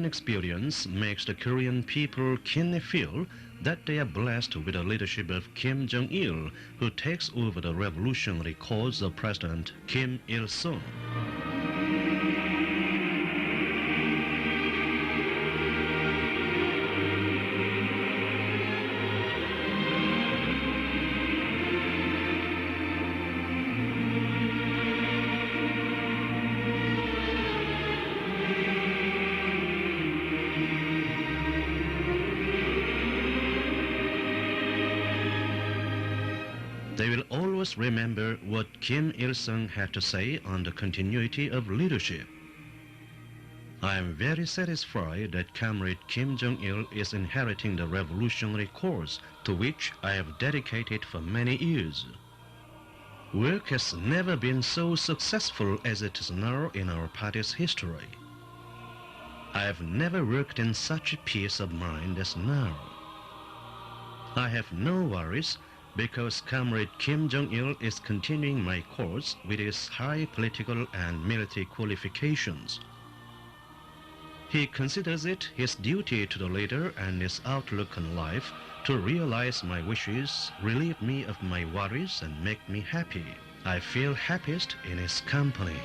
experience makes the Korean people keenly feel that they are blessed with the leadership of Kim Jong-il, who takes over the revolutionary cause of President Kim Il-sung. They will always remember what Kim Il-sung had to say on the continuity of leadership. I am very satisfied that Comrade Kim Jong-il is inheriting the revolutionary course to which I have dedicated for many years. Work has never been so successful as it is now in our party's history. I have never worked in such a peace of mind as now. I have no worries because Comrade Kim Jong-il is continuing my course with his high political and military qualifications. He considers it his duty to the leader and his outlook on life to realize my wishes, relieve me of my worries, and make me happy. I feel happiest in his company.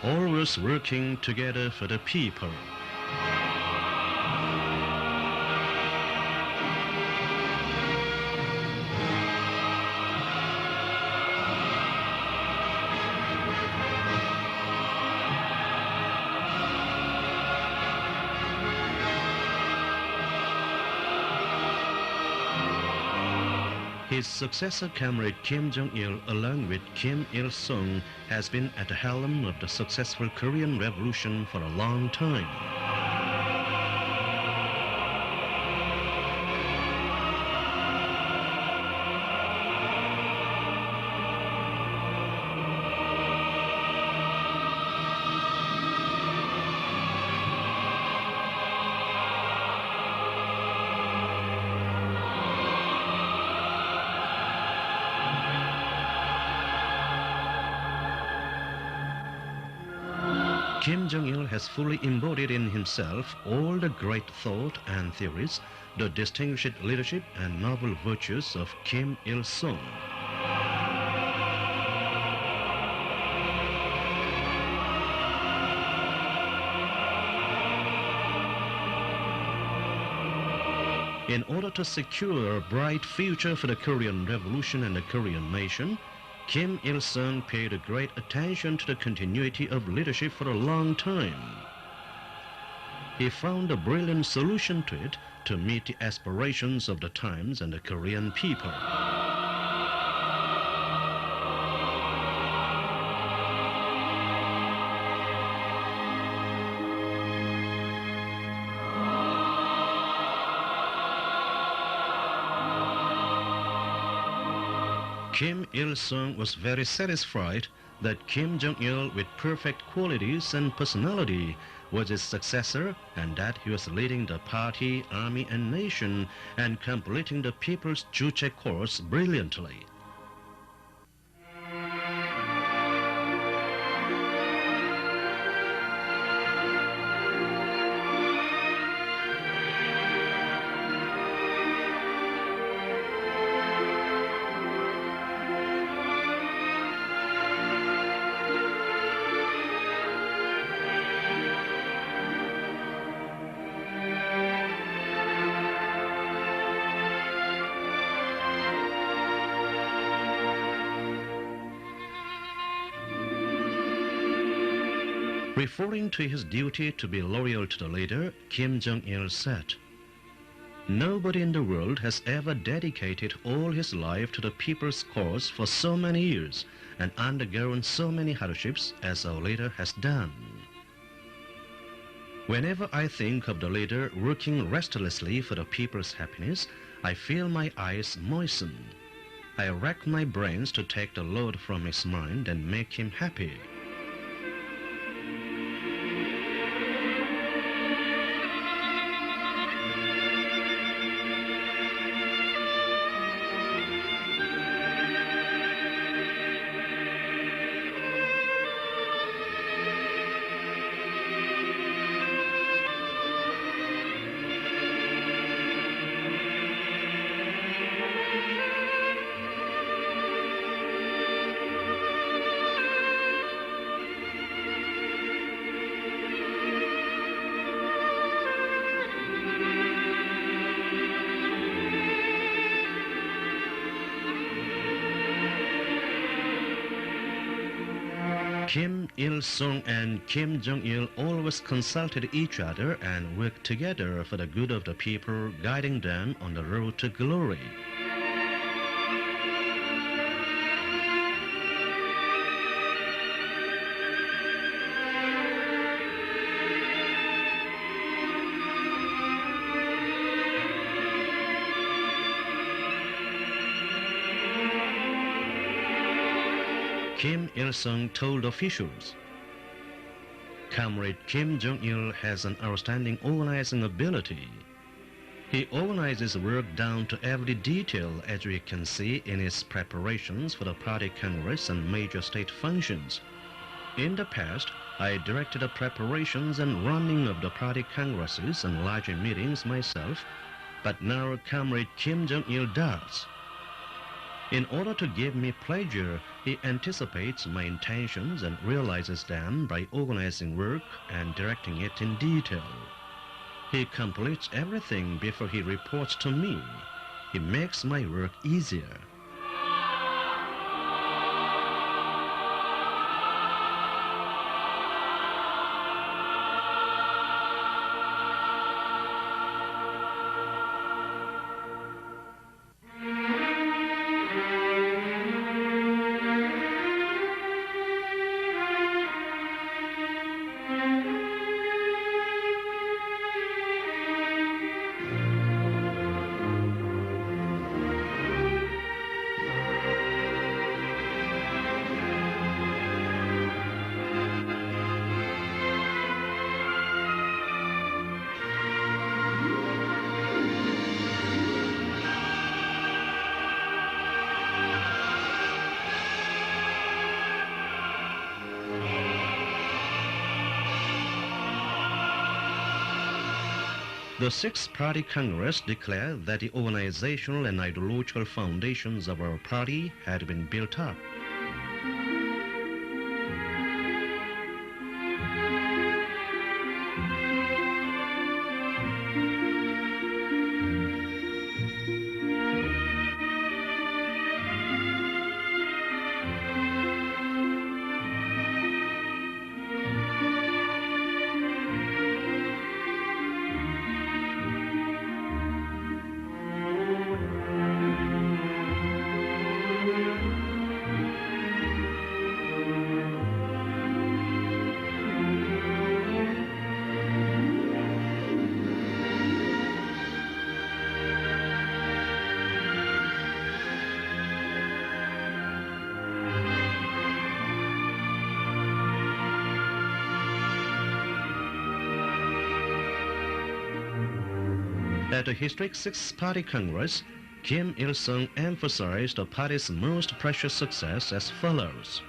Always working together for the people. His successor, Comrade Kim Jong-il, along with Kim Il-sung, has been at the helm of the successful Korean Revolution for a long time. Kim Jong-il has fully embodied in himself all the great thought and theories, the distinguished leadership and noble virtues of Kim Il-sung. In order to secure a bright future for the Korean Revolution and the Korean nation, Kim Il-sung paid a great attention to the continuity of leadership for a long time. He found a brilliant solution to it to meet the aspirations of the times and the Korean people. Kim Il-sung was very satisfied that Kim Jong-il, with perfect qualities and personality, was his successor, and that he was leading the party, army, and nation and completing the people's Juche course brilliantly. Referring to his duty to be loyal to the leader, Kim Jong-il said, "Nobody in the world has ever dedicated all his life to the people's cause for so many years and undergone so many hardships as our leader has done. Whenever I think of the leader working restlessly for the people's happiness, I feel my eyes moisten. I rack my brains to take the load from his mind and make him happy." Kim Il-sung and Kim Jong-il always consulted each other and worked together for the good of the people, guiding them on the road to glory. Kim Il-sung told officials, "Comrade Kim Jong-il has an outstanding organizing ability. He organizes work down to every detail, as we can see in his preparations for the party congress and major state functions. In the past, I directed the preparations and running of the party congresses and larger meetings myself, but now Comrade Kim Jong-il does. In order to give me pleasure, he anticipates my intentions and realizes them by organizing work and directing it in detail. He completes everything before he reports to me. He makes my work easier." The Sixth Party Congress declared that the organizational and ideological foundations of our party had been built up. At the historic Sixth Party Congress, Kim Il-sung emphasized the party's most precious success as follows.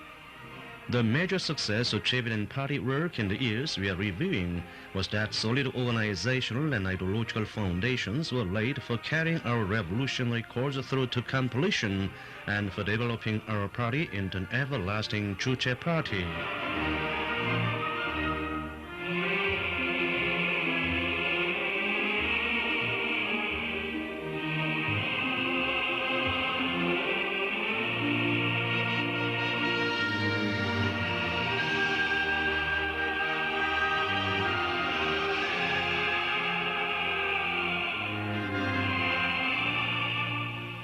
The major success achieved in party work in the years we are reviewing was that solid organizational and ideological foundations were laid for carrying our revolutionary cause through to completion and for developing our party into an everlasting Juche party.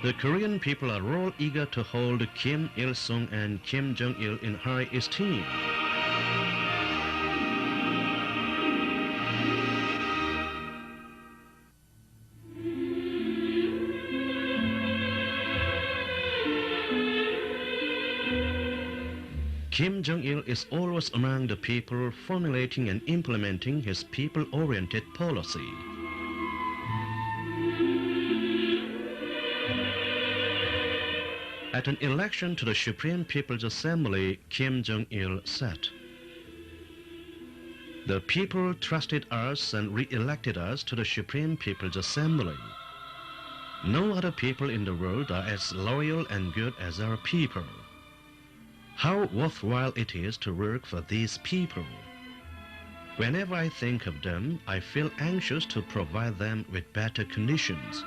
The Korean people are all eager to hold Kim Il-sung and Kim Jong-il in high esteem. Kim Jong-il is always among the people formulating and implementing his people-oriented policy. At an election to the Supreme People's Assembly, Kim Jong-il said, "The people trusted us and re-elected us to the Supreme People's Assembly. No other people in the world are as loyal and good as our people. How worthwhile it is to work for these people. Whenever I think of them, I feel anxious to provide them with better conditions."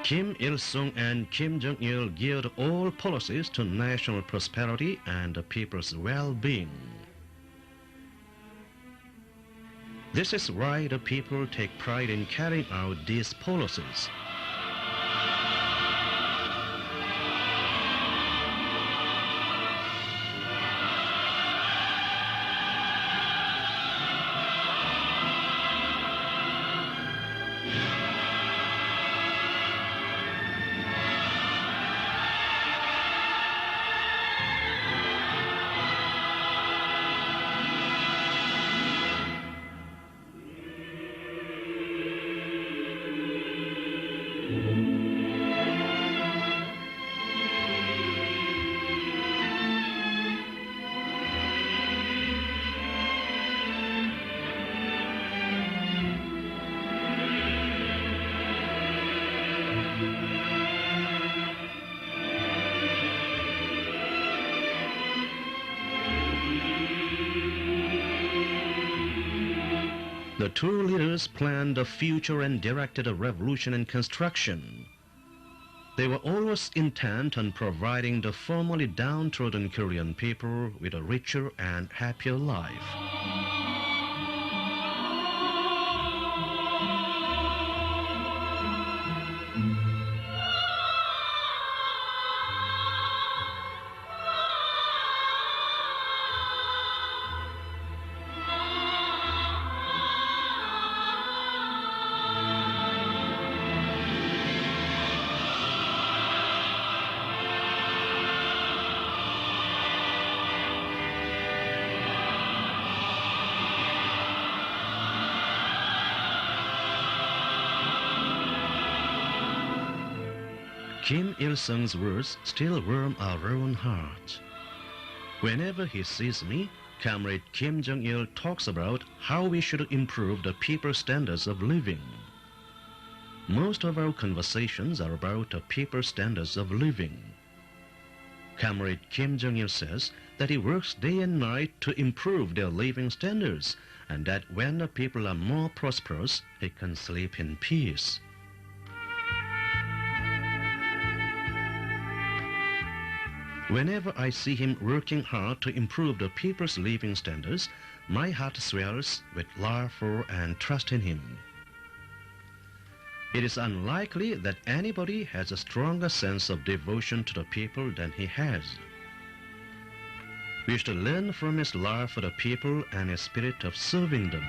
Kim Il-sung and Kim Jong-il geared all policies to national prosperity and the people's well-being. This is why the people take pride in carrying out these policies. The two leaders planned the future and directed a revolution in construction. They were always intent on providing the formerly downtrodden Korean people with a richer and happier life. Kim Il-sung's words still warm our own hearts. Whenever he sees me, Comrade Kim Jong-il talks about how we should improve the people's standards of living. Most of our conversations are about the people's standards of living. Comrade Kim Jong-il says that he works day and night to improve their living standards, and that when the people are more prosperous, he can sleep in peace. Whenever I see him working hard to improve the people's living standards, my heart swells with love for and trust in him. It is unlikely that anybody has a stronger sense of devotion to the people than he has. We should learn from his love for the people and his spirit of serving them.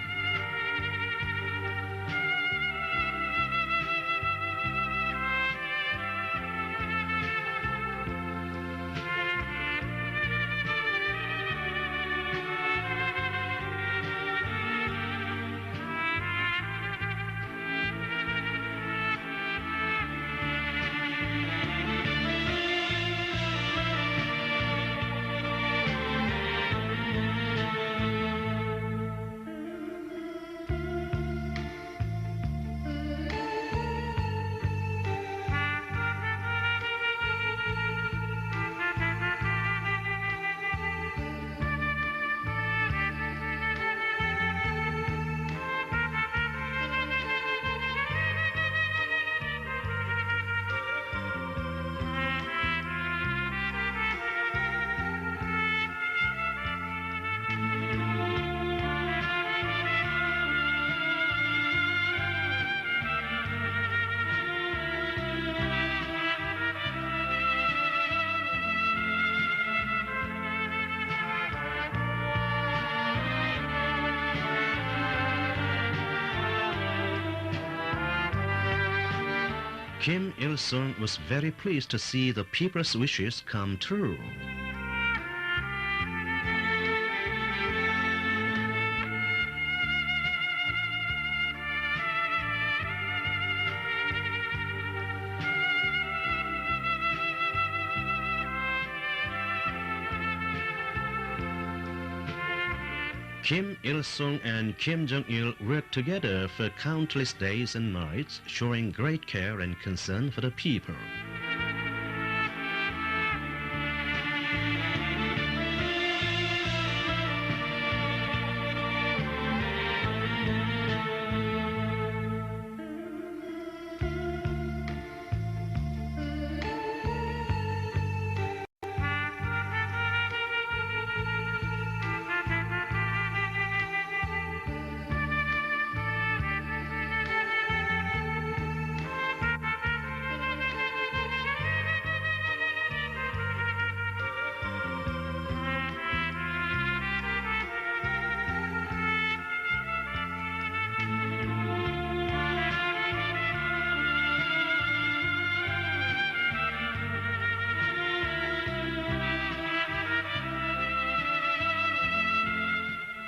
Kim Il-sung was very pleased to see the people's wishes come true. Kim Il-sung and Kim Jong-il worked together for countless days and nights, showing great care and concern for the people.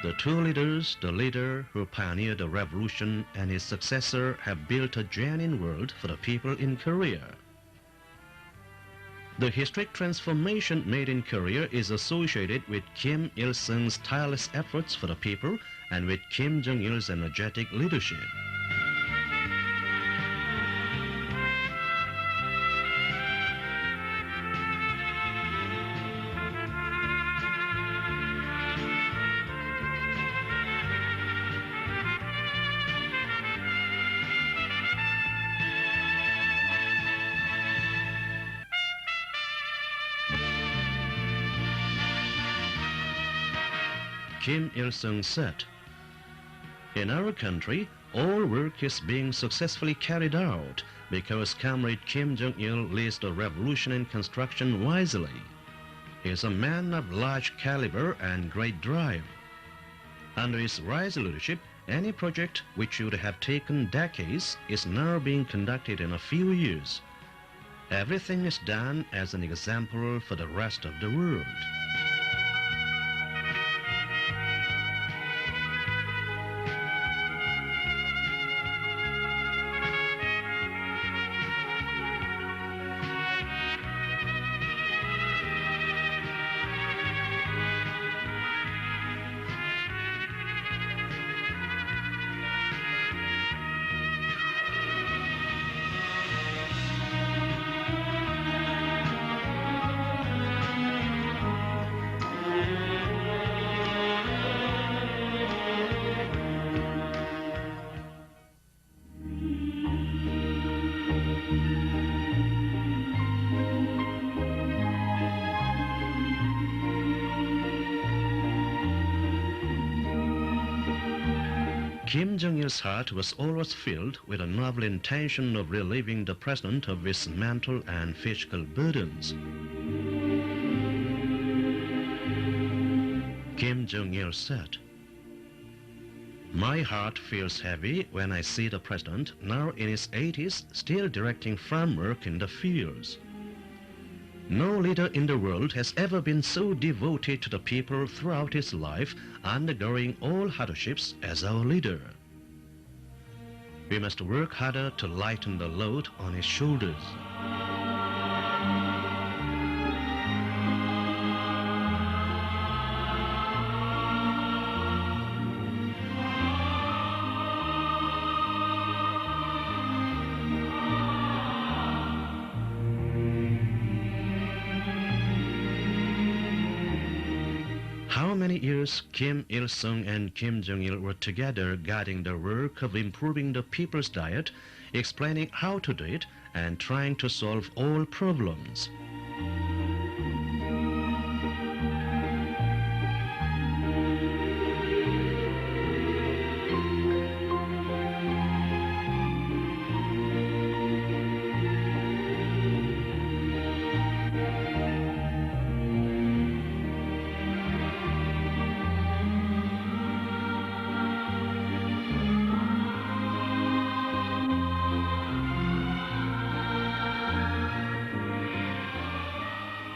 The two leaders, the leader who pioneered the revolution and his successor, have built a genuine world for the people in Korea. The historic transformation made in Korea is associated with Kim Il-sung's tireless efforts for the people and with Kim Jong-il's energetic leadership. Kim Il-sung said, "In our country, all work is being successfully carried out because Comrade Kim Jong-il leads the revolution in construction wisely. He is a man of large caliber and great drive. Under his wise leadership, any project which would have taken decades is now being conducted in a few years. Everything is done as an example for the rest of the world." Kim Jong-il's heart was always filled with a noble intention of relieving the president of his mental and physical burdens. Kim Jong-il said, "My heart feels heavy when I see the president, now in his 80s, still directing farm work in the fields. No leader in the world has ever been so devoted to the people throughout his life, undergoing all hardships as our leader. We must work harder to lighten the load on his shoulders." How many years Kim Il-sung and Kim Jong-il were together guiding the work of improving the people's diet, explaining how to do it, and trying to solve all problems.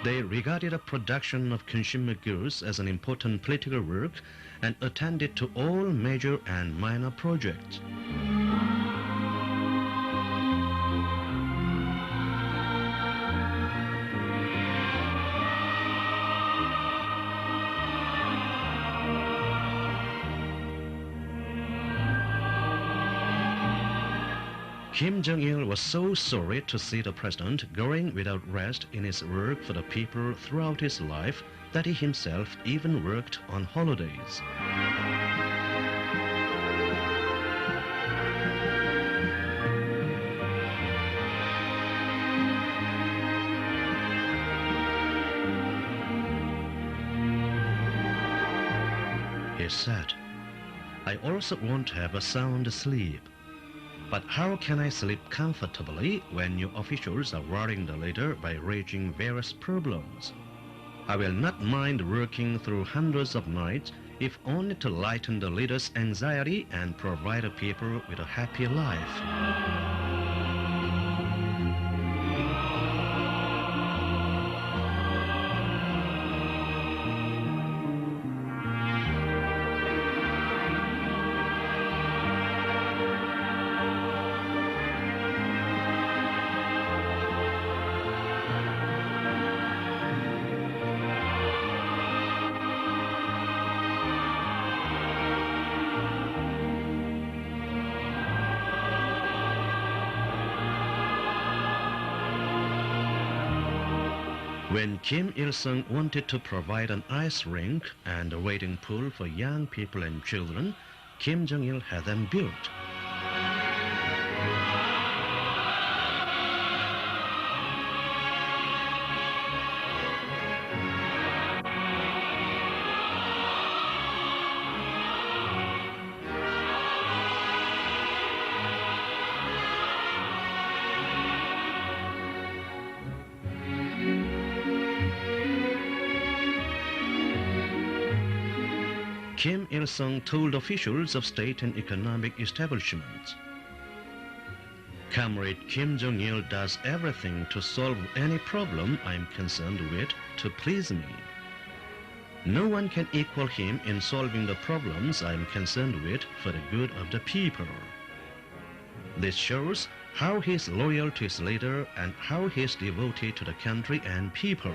They regarded the production of consumer goods as an important political work and attended to all major and minor projects. Kim Jong-il was so sorry to see the president going without rest in his work for the people throughout his life that he himself even worked on holidays. He said, "I also want to have a sound sleep. But how can I sleep comfortably when you officials are worrying the leader by raising various problems? I will not mind working through hundreds of nights if only to lighten the leader's anxiety and provide the people with a happy life." When Kim Il-sung wanted to provide an ice rink and a wading pool for young people and children, Kim Jong-il had them built. Kim Il-sung told officials of state and economic establishments, "Comrade Kim Jong-il does everything to solve any problem I'm concerned with to please me. No one can equal him in solving the problems I'm concerned with for the good of the people." This shows how he is loyal to his leader and how he is devoted to the country and people.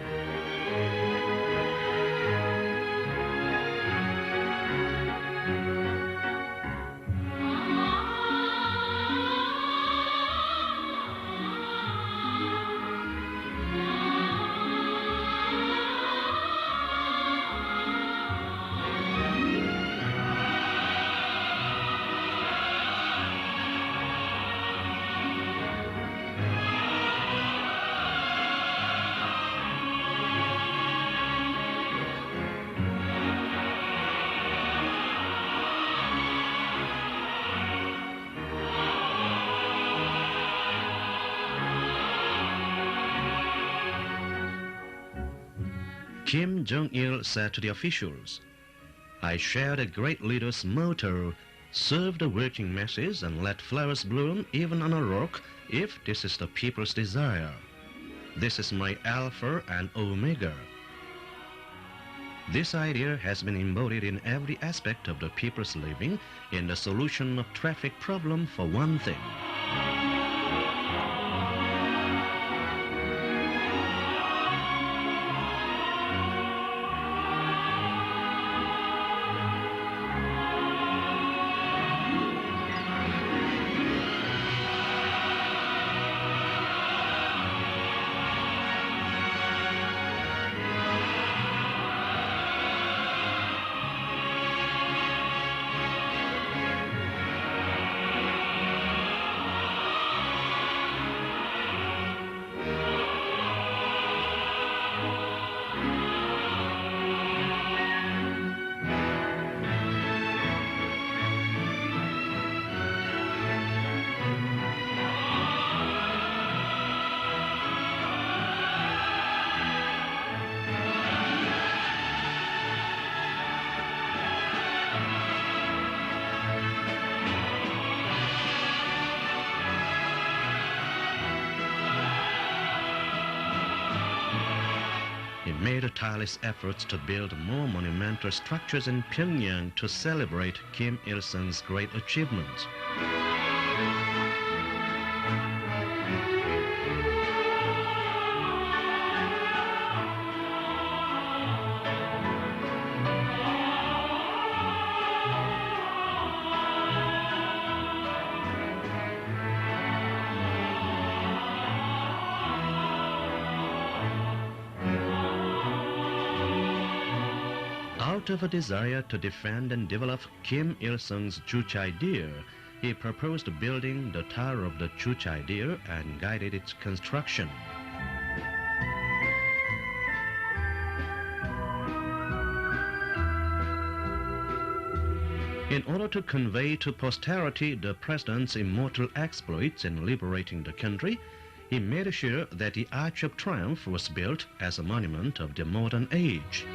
Kim Jong-il said to the officials, "I share the great leader's motto, serve the working masses and let flowers bloom even on a rock if this is the people's desire. This is my Alpha and Omega." This idea has been embodied in every aspect of the people's living, in the solution of traffic problem for one thing. He made tireless efforts to build more monumental structures in Pyongyang to celebrate Kim Il-sung's great achievements. Out of a desire to defend and develop Kim Il-sung's Juche-dae, he proposed building the Tower of the Juche-dae and guided its construction. In order to convey to posterity the president's immortal exploits in liberating the country, he made sure that the Arch of Triumph was built as a monument of the modern age.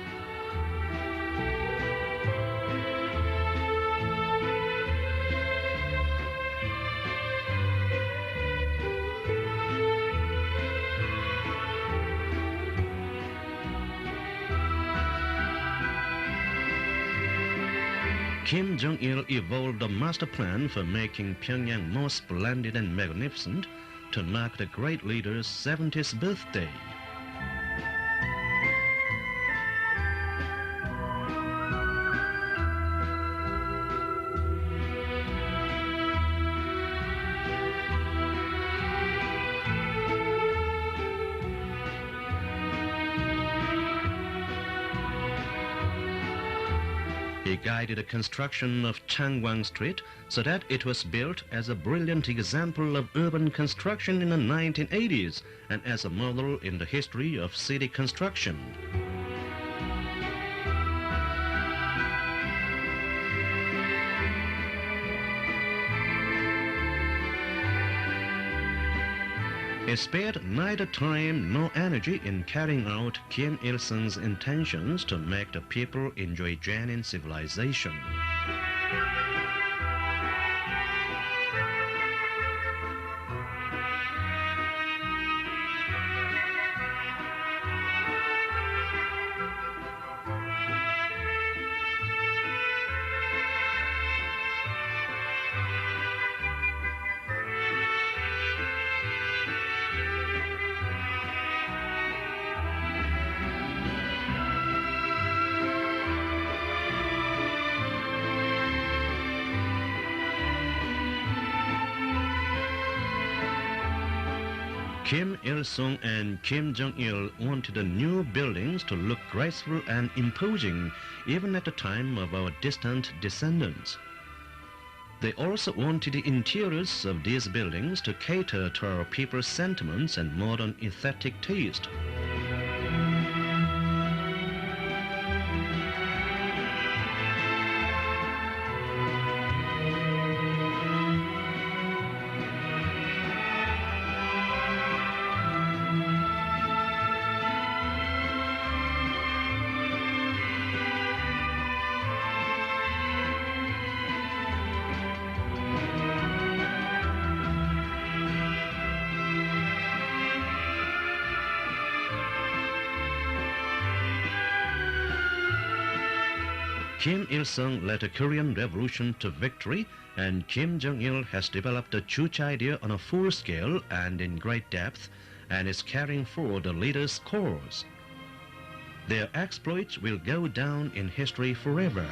Kim Jong-il evolved a master plan for making Pyongyang more splendid and magnificent to mark the great leader's 70th birthday. He guided the construction of Changwon Street so that it was built as a brilliant example of urban construction in the 1980s and as a model in the history of city construction. He spared neither time nor energy in carrying out Kim Il-sung's intentions to make the people enjoy genuine civilization. Kim Il-sung and Kim Jong-il wanted the new buildings to look graceful and imposing even at the time of our distant descendants. They also wanted the interiors of these buildings to cater to our people's sentiments and modern aesthetic taste. Kim Il-sung led the Korean Revolution to victory, and Kim Jong-il has developed the Juche idea on a full scale and in great depth, and is carrying forward the leader's cause. Their exploits will go down in history forever.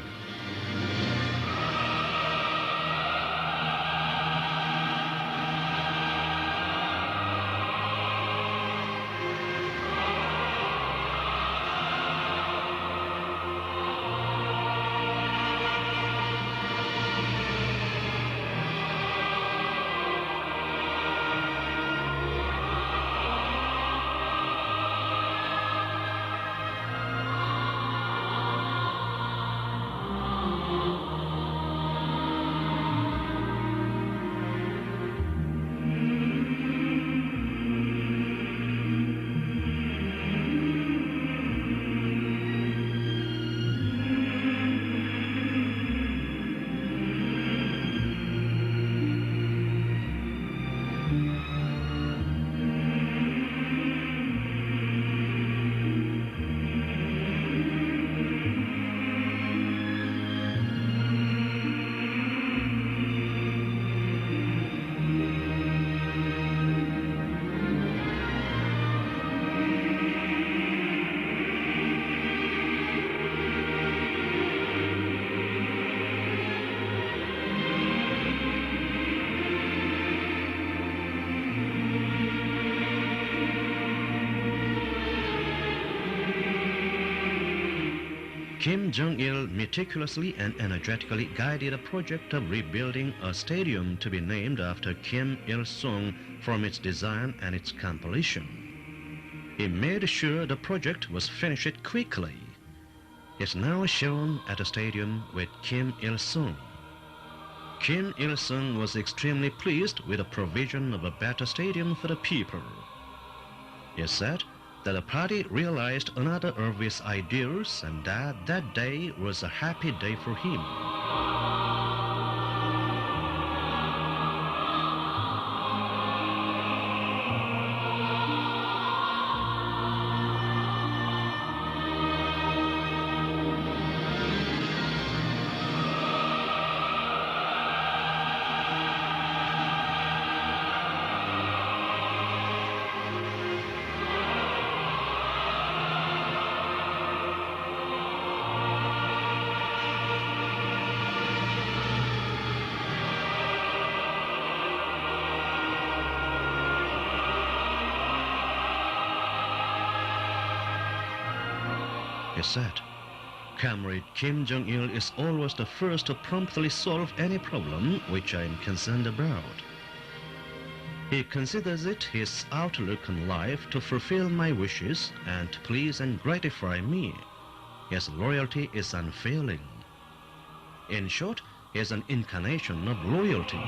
Kim Jong-il meticulously and energetically guided a project of rebuilding a stadium to be named after Kim Il-sung from its design and its completion. He made sure the project was finished quickly. It's now shown at the stadium with Kim Il-sung. Kim Il-sung was extremely pleased with the provision of a better stadium for the people. He said that the party realized another of his ideals and that that day was a happy day for him. He said, Comrade Kim Jong-il is always the first to promptly solve any problem which I am concerned about. He considers it his outlook on life to fulfill my wishes and to please and gratify me. His loyalty is unfailing. In short, he is an incarnation of loyalty.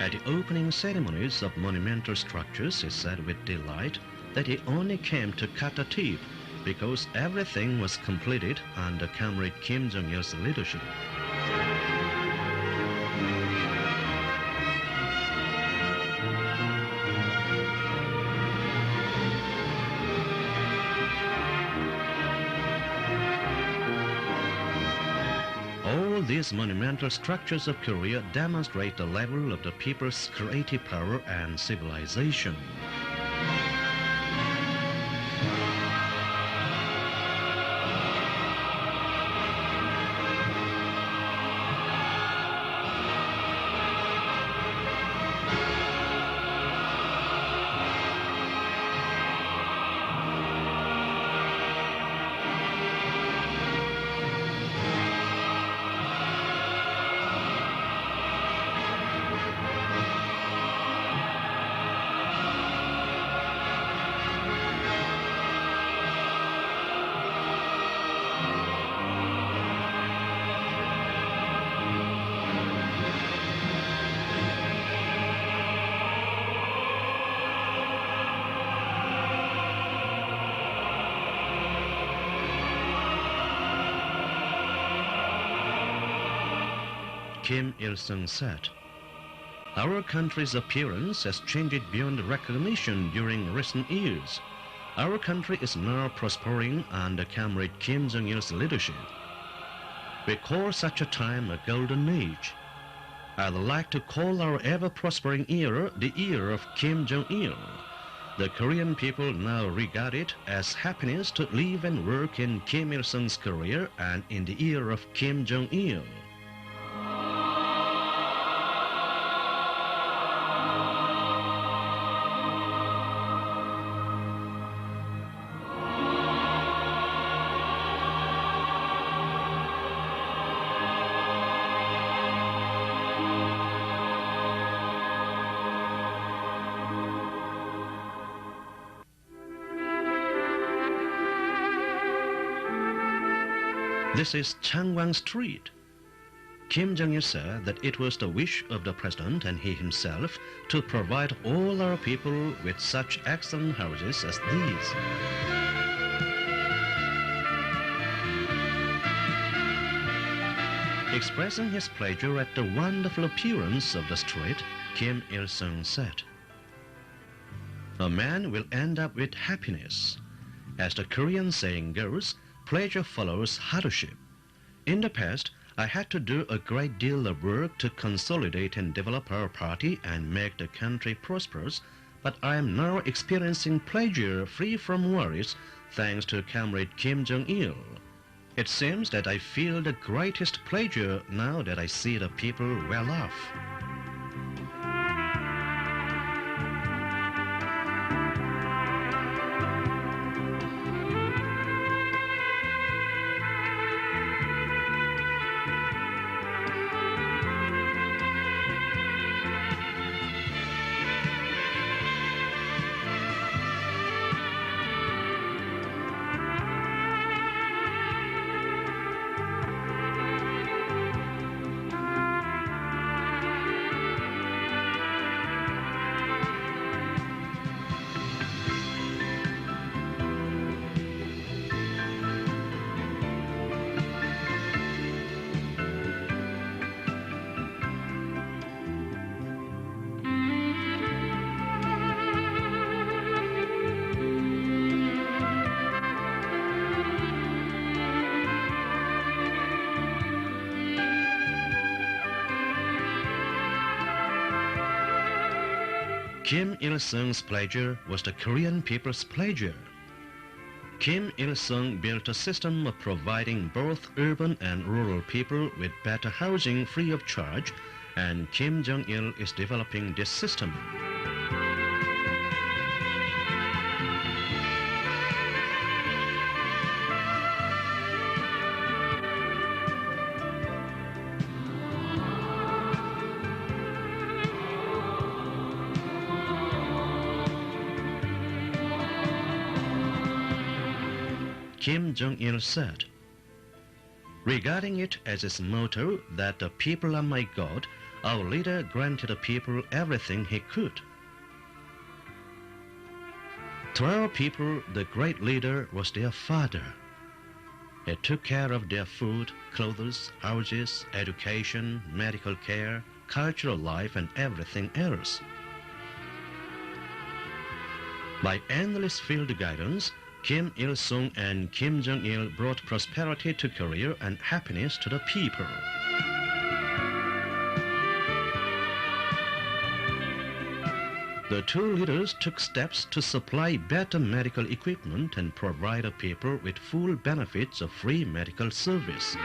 At the opening ceremonies of monumental structures, he said with delight that he only came to cut the teeth because everything was completed under Comrade Kim Jong-il's leadership. All these monumental structures of Korea demonstrate the level of the people's creative power and civilization. Kim Il-sung said, "Our country's appearance has changed beyond recognition during recent years. Our country is now prospering under Comrade Kim Jong-il's leadership. We call such a time a golden age. I'd like to call our ever-prospering era the year of Kim Jong-il. The Korean people now regard it as happiness to live and work in Kim Il-sung's career and in the year of Kim Jong-il." This is Changwon Street. Kim Jong-il said that it was the wish of the president and he himself to provide all our people with such excellent houses as these. Expressing his pleasure at the wonderful appearance of the street, Kim Il-sung said, "A man will end up with happiness. As the Korean saying goes, pleasure follows hardship. In the past, I had to do a great deal of work to consolidate and develop our party and make the country prosperous, but I am now experiencing pleasure free from worries thanks to Comrade Kim Jong-il. It seems that I feel the greatest pleasure now that I see the people well off." Kim Il-sung's pleasure was the Korean people's pleasure. Kim Il-sung built a system of providing both urban and rural people with better housing free of charge, and Kim Jong-il is developing this system. Kim Jong-il said, regarding it as his motto that the people are my God, our leader granted the people everything he could. To our people, the great leader was their father. He took care of their food, clothes, houses, education, medical care, cultural life, and everything else. By endless field guidance, Kim Il-sung and Kim Jong-il brought prosperity to Korea and happiness to the people. The two leaders took steps to supply better medical equipment and provide the people with full benefits of free medical service.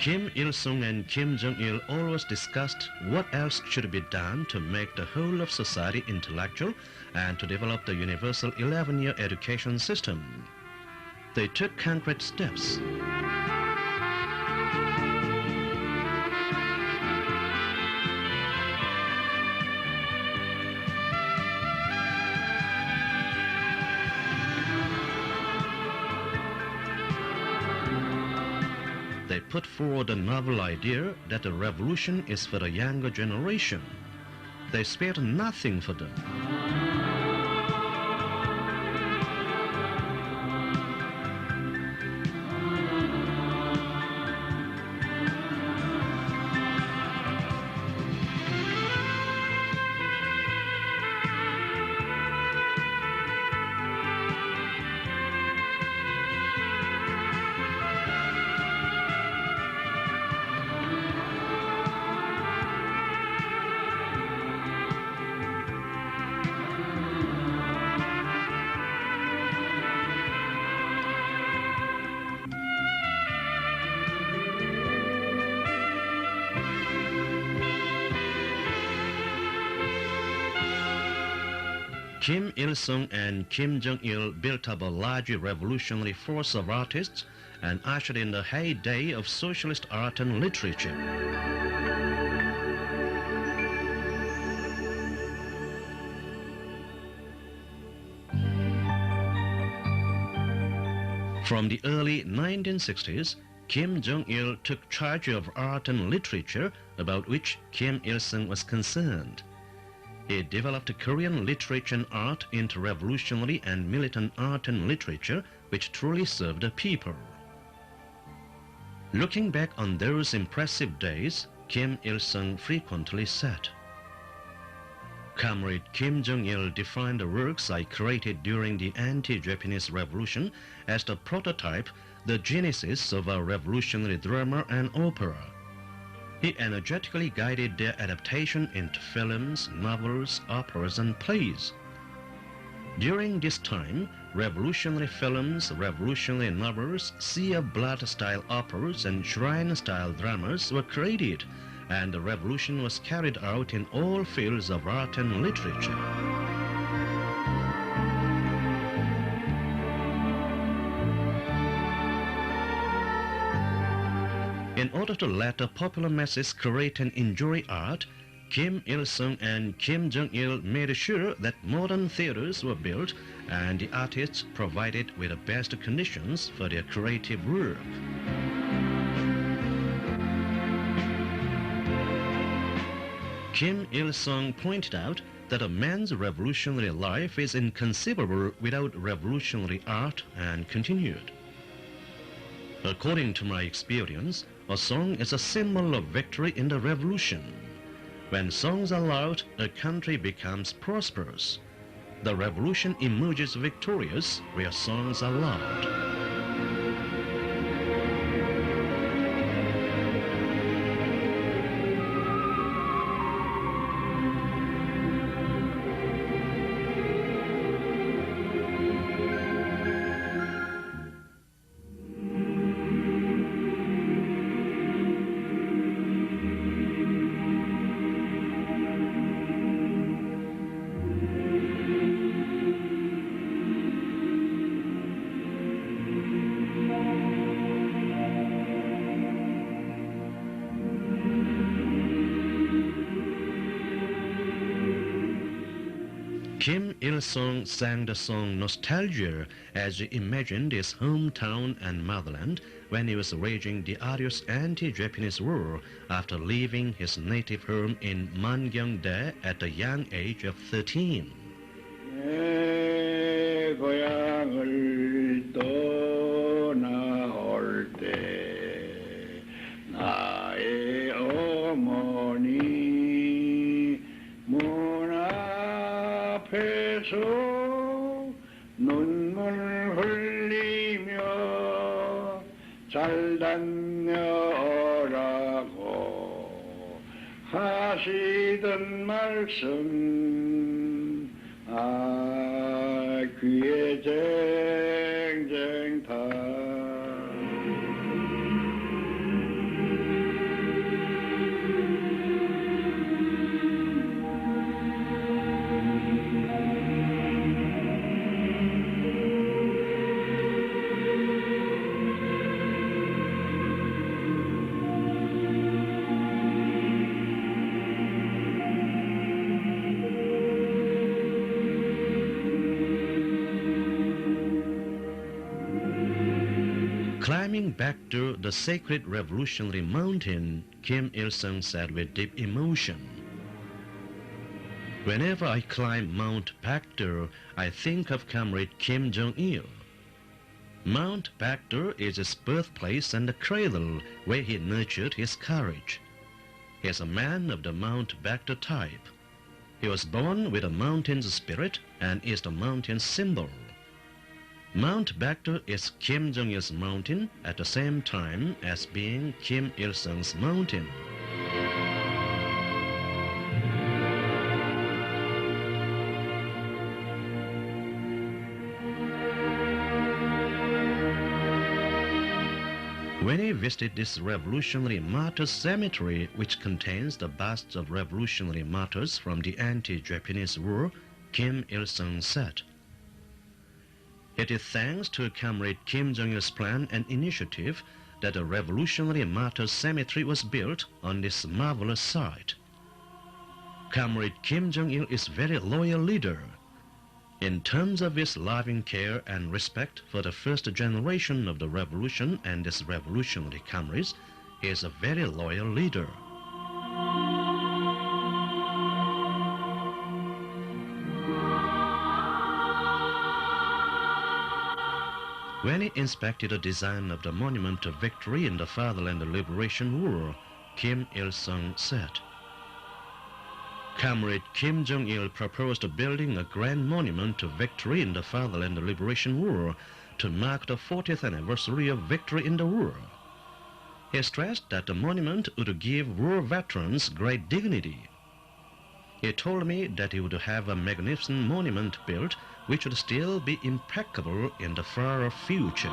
Kim Il-sung and Kim Jong-il always discussed what else should be done to make the whole of society intellectual and to develop the universal 11-year education system. They took concrete steps. They put forward a novel idea that the revolution is for the younger generation. They spared nothing for them. Kim Il-sung and Kim Jong-il built up a large revolutionary force of artists and ushered in the heyday of socialist art and literature. From the early 1960s, Kim Jong-il took charge of art and literature, about which Kim Il-sung was concerned. He developed Korean literature and art into revolutionary and militant art and literature which truly served the people. Looking back on those impressive days, Kim Il-sung frequently said, Comrade Kim Jong-il defined the works I created during the anti-Japanese revolution as the prototype, the genesis of our revolutionary drama and opera. He energetically guided their adaptation into films, novels, operas, and plays. During this time, revolutionary films, revolutionary novels, Sea of Blood-style operas, and Shrine-style dramas were created, and the revolution was carried out in all fields of art and literature. In order to let the popular masses create and enjoy art, Kim Il-sung and Kim Jong-il made sure that modern theaters were built and the artists provided with the best conditions for their creative work. Kim Il-sung pointed out that a man's revolutionary life is inconceivable without revolutionary art, and continued, according to my experience, a song is a symbol of victory in the revolution. When songs are loud, a country becomes prosperous. the revolution emerges victorious where songs are loud. Kim Il-sung sang the song Nostalgia as he imagined his hometown and motherland when he was waging the arduous anti-Japanese war after leaving his native home in Mangyongdae at the young age of 13. 내 고향을 떠나올 때 나의 어머니 문 앞에서 눈물 흘리며 잘 다녀오라고 하시던 말씀 귀에 쟁쟁 타 Climbing back to the sacred revolutionary mountain, Kim Il-sung said with deep emotion, "Whenever I climb Mount Baekdu, I think of Comrade Kim Jong-il. Mount Baekdu is his birthplace and the cradle where he nurtured his courage. He is a man of the Mount Baekdu type. He was born with a mountain's spirit and is the mountain's symbol. Mount Baekdu is Kim Jong-il's mountain at the same time as being Kim Il-sung's mountain." When he visited this revolutionary martyrs cemetery, which contains the busts of revolutionary martyrs from the anti-Japanese war, Kim Il-sung said, "It is thanks to Comrade Kim Jong-il's plan and initiative that the Revolutionary Martyrs Cemetery was built on this marvelous site. Comrade Kim Jong-il is a very loyal leader. In terms of his loving care and respect for the first generation of the revolution and its revolutionary comrades, he is a very loyal leader." When he inspected the design of the Monument to Victory in the Fatherland Liberation War, Kim Il-sung said, "Comrade Kim Jong-il proposed building a grand monument to victory in the Fatherland Liberation War to mark the 40th anniversary of victory in the war. He stressed that the monument would give war veterans great dignity. He told me that he would have a magnificent monument built which would still be impeccable in the far future."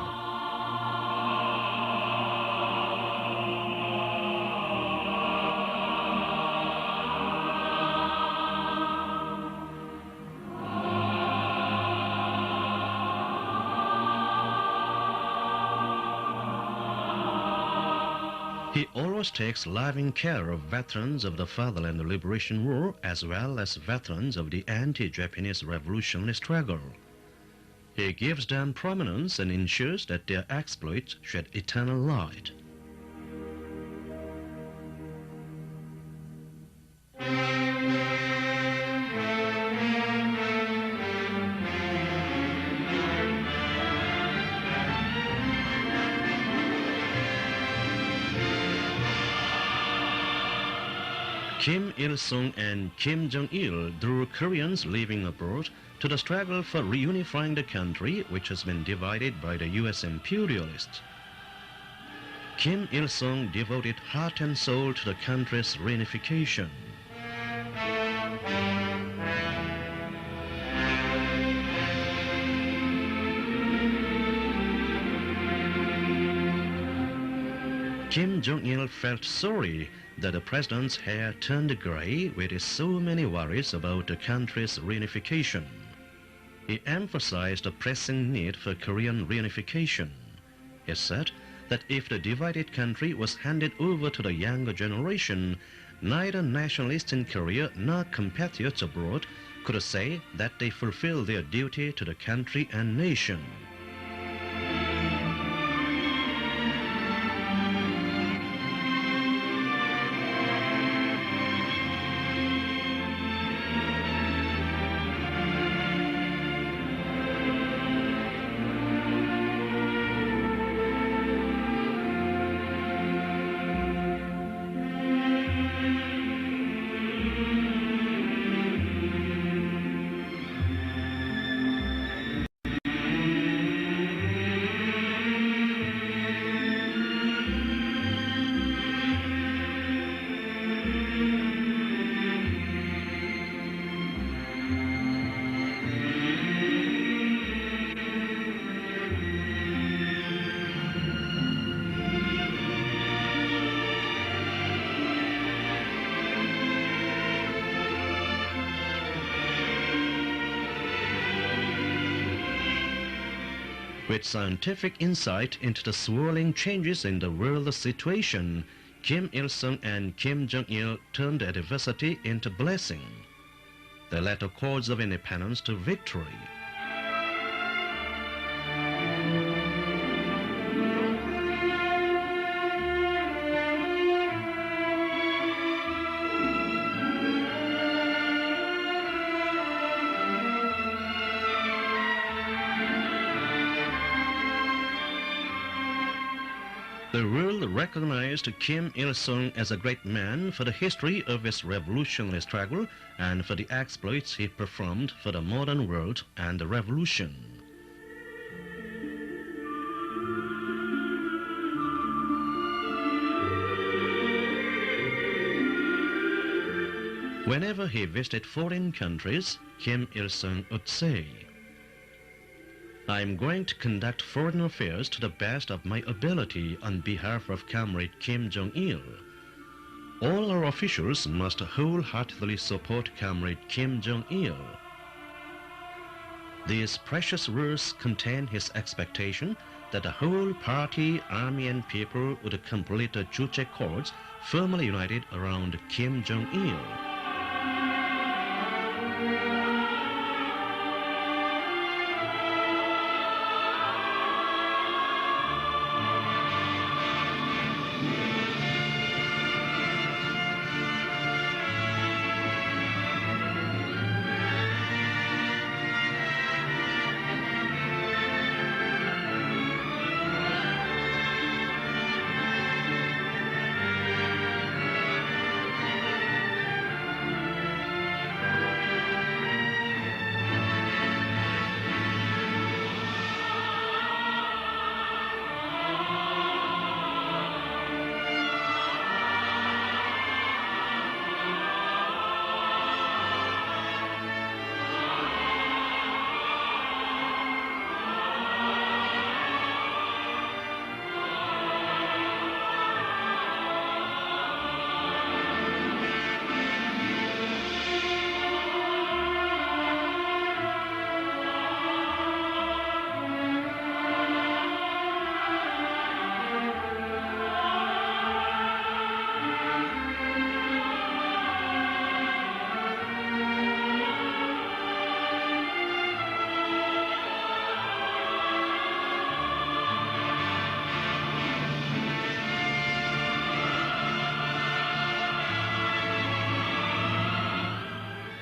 He always takes loving care of veterans of the Fatherland Liberation War as well as veterans of the anti-Japanese revolutionary struggle. He gives them prominence and ensures that their exploits shed eternal light. Kim Il-sung and Kim Jong-il drew Koreans living abroad to the struggle for reunifying the country, which has been divided by the U.S. imperialists. Kim Il-sung devoted heart and soul to the country's reunification. Kim Jong-il felt sorry that the president's hair turned gray with his so many worries about the country's reunification. He emphasized the pressing need for Korean reunification. He said that if the divided country was handed over to the younger generation, neither nationalists in Korea nor compatriots abroad could say that they fulfill their duty to the country and nation. With scientific insight into the swirling changes in the world situation, Kim Il-sung and Kim Jong-il turned adversity into blessing. They led the cause of independence to victory. The world recognized Kim Il-sung as a great man for the history of his revolutionary struggle and for the exploits he performed for the modern world and the revolution. Whenever he visited foreign countries, Kim Il-sung would say, "I am going to conduct foreign affairs to the best of my ability on behalf of Comrade Kim Jong-il. All our officials must wholeheartedly support Comrade Kim Jong-il." These precious words contain his expectation that the whole party, army and people would complete the Juche Accords firmly united around Kim Jong-il.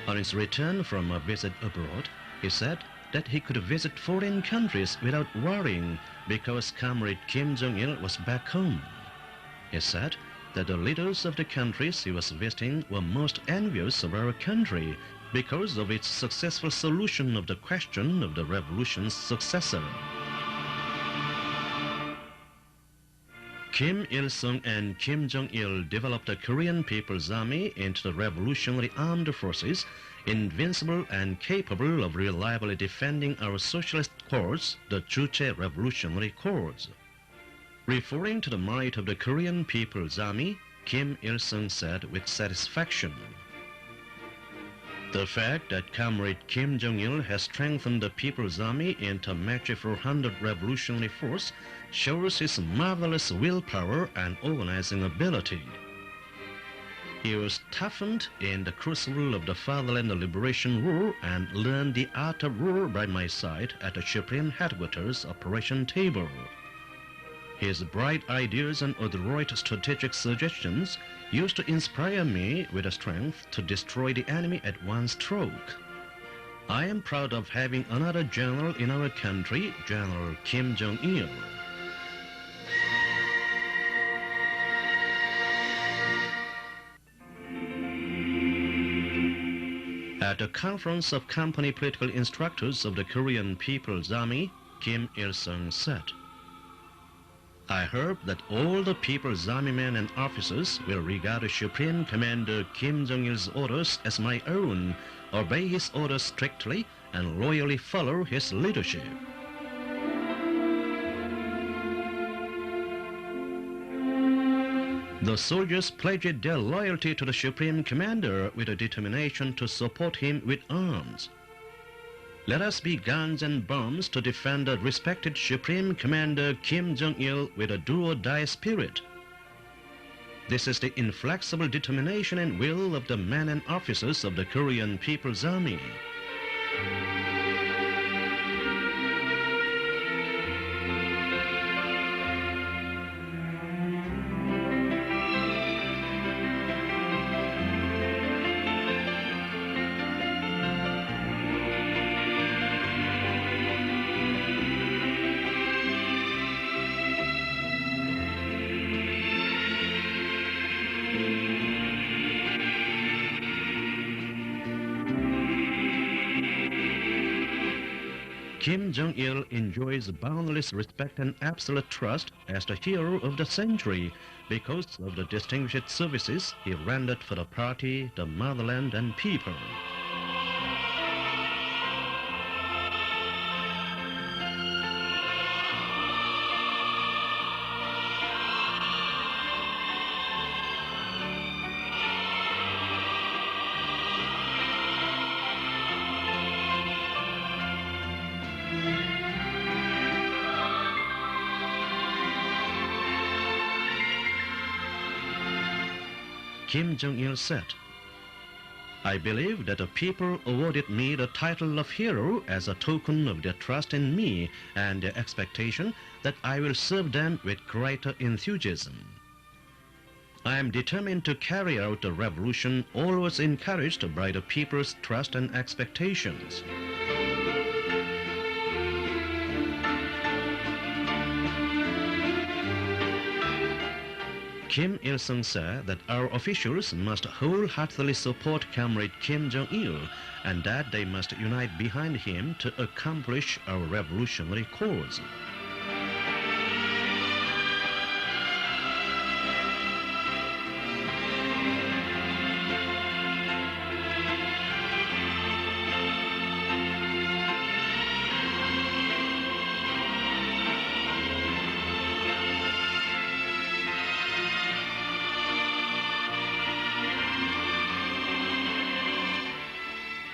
On his return from a visit abroad, he said that he could visit foreign countries without worrying because Comrade Kim Jong-il was back home. He said that the leaders of the countries he was visiting were most envious of our country because of its successful solution of the question of the revolution's successor. Kim Il-sung and Kim Jong-il developed the Korean People's Army into the revolutionary armed forces, invincible and capable of reliably defending our socialist cause, the Juche Revolutionary Cause. Referring to the might of the Korean People's Army, Kim Il-sung said with satisfaction, "The fact that Comrade Kim Jong-il has strengthened the People's Army into a mature 400 revolutionary force shows his marvelous willpower and organizing ability. He was toughened in the crucible of the Fatherland Liberation War and learned the art of war by my side at the Supreme Headquarters Operation Table. His bright ideas and adroit strategic suggestions used to inspire me with the strength to destroy the enemy at one stroke. I am proud of having another general in our country, General Kim Jong-il." At the conference of company political instructors of the Korean People's Army, Kim Il-sung said, "I hope that all the People's Army men and officers will regard the Supreme Commander Kim Jong-il's orders as my own, obey his orders strictly, and loyally follow his leadership." The soldiers pledged their loyalty to the Supreme Commander with a determination to support him with arms. Let us be guns and bombs to defend the respected Supreme Commander Kim Jong-il with a do-or-die spirit. This is the inflexible determination and will of the men and officers of the Korean People's Army. Kim Jong-il enjoys boundless respect and absolute trust as the hero of the century because of the distinguished services he rendered for the party, the motherland, and people. Kim Jong-il said, "I believe that the people awarded me the title of hero as a token of their trust in me and their expectation that I will serve them with greater enthusiasm. I am determined to carry out the revolution always encouraged by the people's trust and expectations." Kim Il-sung said that our officials must wholeheartedly support Comrade Kim Jong-il and that they must unite behind him to accomplish our revolutionary cause.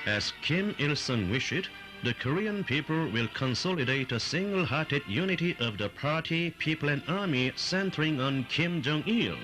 As Kim Il-sung wished, the Korean people will consolidate a single-hearted unity of the party, people, and army centering on Kim Jong-il.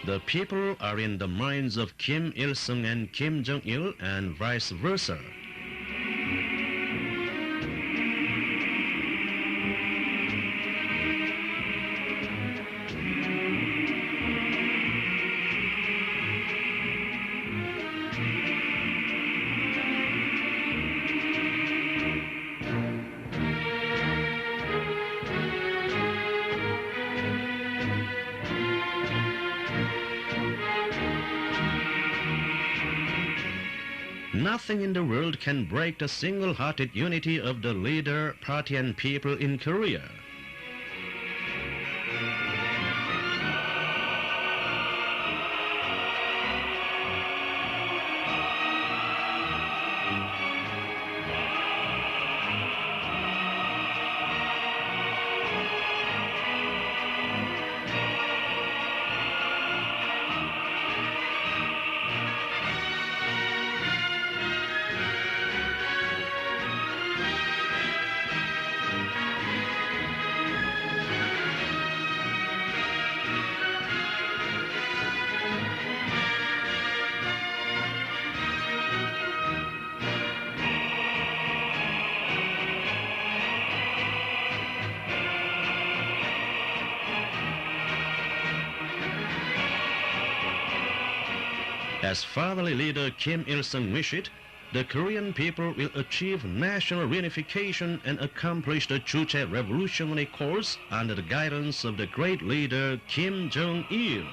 The people are in the minds of Kim Il-sung and Kim Jong-il and vice versa. Nothing in the world can break the single-hearted unity of the leader, party, and people in Korea. As fatherly leader Kim Il-sung wished it, the Korean people will achieve national reunification and accomplish the Juche revolutionary course under the guidance of the great leader Kim Jong-il.